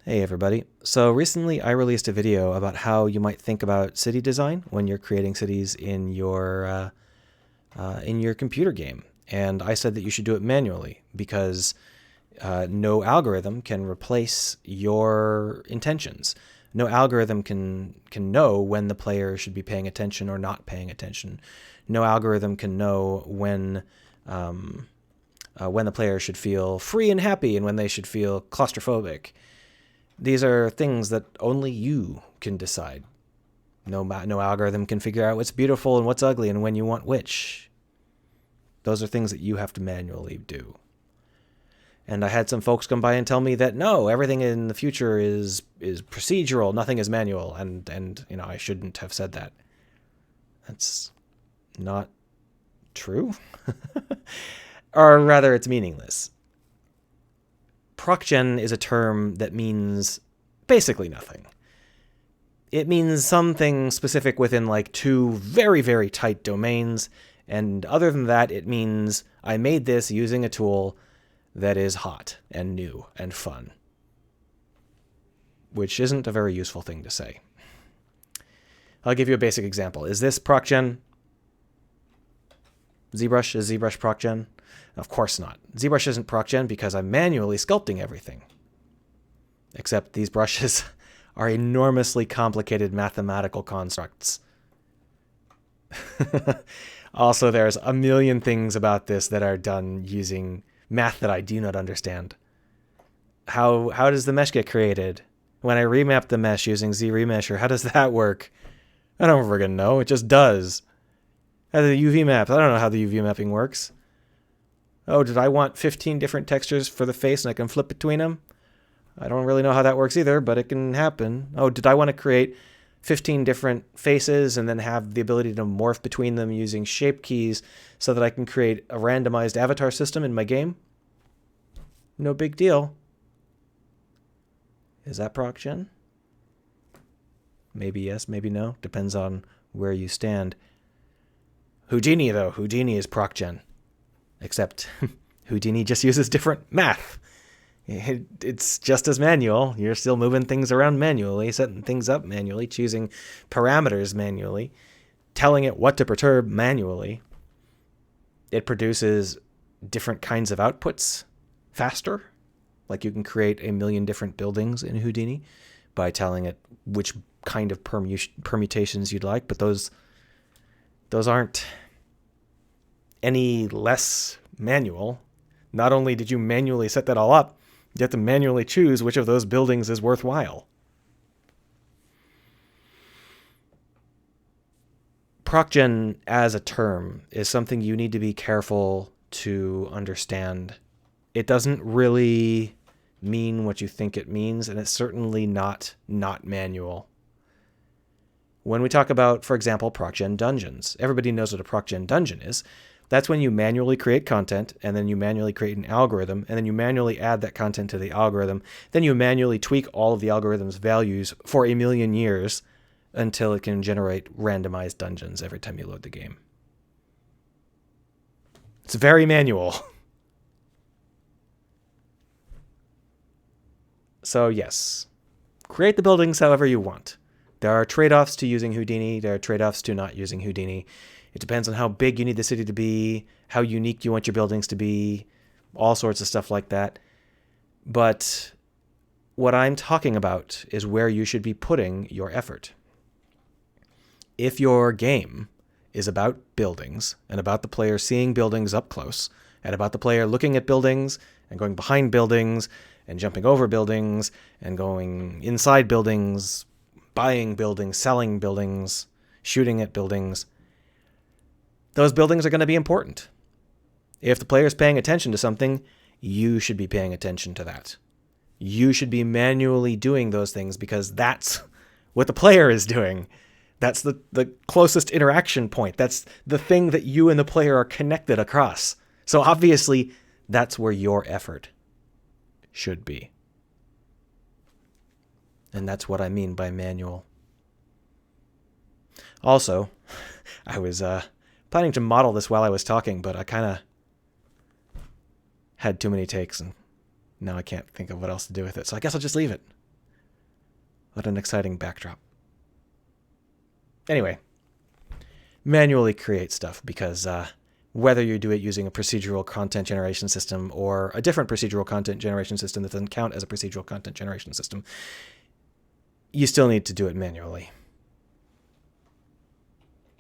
Hey everybody. So recently I released a video about how you might think about city design when you're creating cities in your computer game. And I said that you should do it manually because no algorithm can replace your intentions. No algorithm can know when the player should be paying attention or not paying attention. No algorithm can know when the player should feel free and happy and when they should feel claustrophobic. These are things that only you can decide. No algorithm can figure out what's beautiful and what's ugly and when you want which. Those are things that you have to manually do. And I had some folks come by and tell me that no, everything in the future is procedural, nothing is manual, and I shouldn't have said that. That's not true. Or rather, it's meaningless. Procgen is a term that means basically nothing. It means something specific within like two very, very tight domains, and other than that, it means I made this using a tool that is hot and new and fun, which isn't a very useful thing to say. I'll give you a basic example. Is this Procgen? ZBrush? Is ZBrush Procgen? Of course not. ZBrush isn't Procgen because I'm manually sculpting everything. Except these brushes are enormously complicated mathematical constructs. Also, there's a million things about this that are done using math that I do not understand. How does the mesh get created? When I remap the mesh using ZRemesher, how does that work? I don't friggin' know. It just does. How do the UV maps? I don't know how the UV mapping works. Oh, did I want 15 different textures for the face and I can flip between them? I don't really know how that works either, but it can happen. Oh, did I want to create 15 different faces and then have the ability to morph between them using shape keys so that I can create a randomized avatar system in my game? No big deal. Is that Procgen? Maybe yes, maybe no. Depends on where you stand. Houdini, though. Houdini is Procgen. Except Houdini just uses different math. It's just as manual. You're still moving things around manually, setting things up manually, choosing parameters manually, telling it what to perturb manually. It produces different kinds of outputs faster. Like you can create a million different buildings in Houdini by telling it which kind of permutations you'd like, but those aren't any less manual. Not only did you manually set that all up, you have to manually choose which of those buildings is worthwhile. Procgen as a term is something you need to be careful to understand. It doesn't really mean what you think it means, and it's certainly not manual. When we talk about, for example, Procgen dungeons, everybody knows what a Procgen dungeon is. That's when you manually create content, and then you manually create an algorithm, and then you manually add that content to the algorithm. Then you manually tweak all of the algorithm's values for a million years until it can generate randomized dungeons every time you load the game. It's very manual. So yes, create the buildings however you want. There are trade-offs to using Houdini. There are trade-offs to not using Houdini. It depends on how big you need the city to be, how unique you want your buildings to be, all sorts of stuff like that. But what I'm talking about is where you should be putting your effort. If your game is about buildings and about the player seeing buildings up close and about the player looking at buildings and going behind buildings and jumping over buildings and going inside buildings, buying buildings, selling buildings, shooting at buildings, those buildings are going to be important. If the player is paying attention to something, you should be paying attention to that. You should be manually doing those things because that's what the player is doing. That's the closest interaction point. That's the thing that you and the player are connected across. So obviously, that's where your effort should be. And that's what I mean by manual. Also, I was planning to model this while I was talking, but I kind of had too many takes, and now I can't think of what else to do with it. So I guess I'll just leave it. What an exciting backdrop. Anyway, manually create stuff, because whether you do it using a procedural content generation system or a different procedural content generation system that doesn't count as a procedural content generation system, you still need to do it manually.